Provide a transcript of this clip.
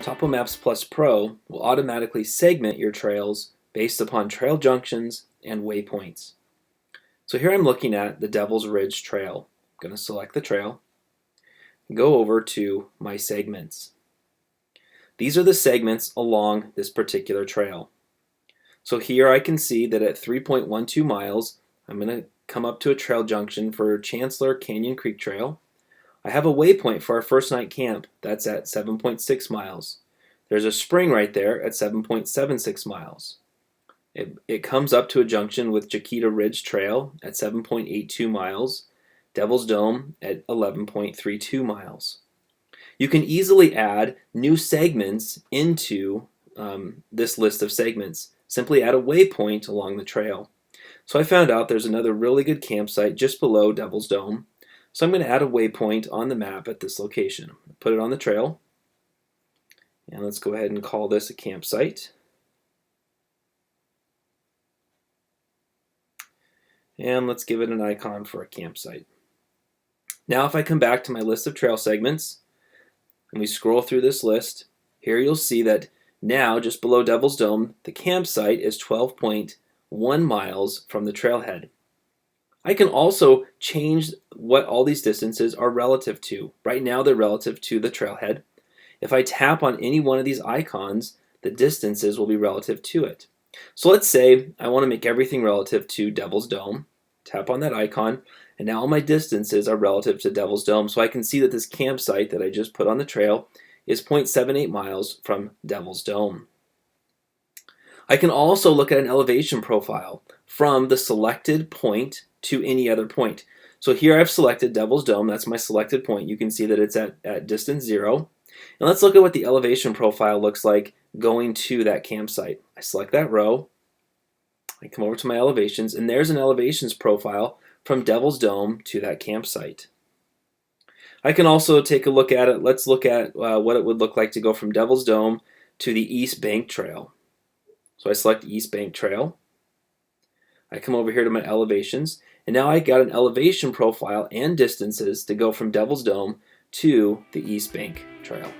Topo Maps Plus Pro will automatically segment your trails based upon trail junctions and waypoints. So here I'm looking at the Devil's Ridge Trail. I'm going to select the trail, go over to my segments. These are the segments along this particular trail. So here I can see that at 3.12 miles, I'm going to come up to a trail junction for Chancellor Canyon Creek Trail. I have a waypoint for our first night camp. That's at 7.6 miles. There's a spring right there at 7.76 miles. It comes up to a junction with Chiquita Ridge Trail at 7.82 miles, Devil's Dome at 11.32 miles. You can easily add new segments into this list of segments. Simply add a waypoint along the trail. So I found out there's another really good campsite just below Devil's Dome. So I'm going to add a waypoint on the map at this location. Put it on the trail. And let's go ahead and call this a campsite. And let's give it an icon for a campsite. Now if I come back to my list of trail segments and we scroll through this list, here you'll see that now just below Devil's Dome, the campsite is 12.1 miles from the trailhead. I can also change what all these distances are relative to. Right now they're relative to the trailhead. If I tap on any one of these icons, the distances will be relative to it. So let's say I want to make everything relative to Devil's Dome. Tap on that icon, and now all my distances are relative to Devil's Dome. So I can see that this campsite that I just put on the trail is 0.78 miles from Devil's Dome. I can also look at an elevation profile from the selected point to any other point. So here I've selected Devil's Dome. That's my selected point. You can see that it's at distance 0. And let's look at what the elevation profile looks like going to that campsite. I select that row. I come over to my elevations, and there's an elevations profile from Devil's Dome to that campsite. I can also take a look at it. Let's look at what it would look like to go from Devil's Dome to the East Bank Trail. So I select East Bank Trail. I come over here to my elevations, and now I got an elevation profile and distances to go from Devil's Dome to the East Bank Trail.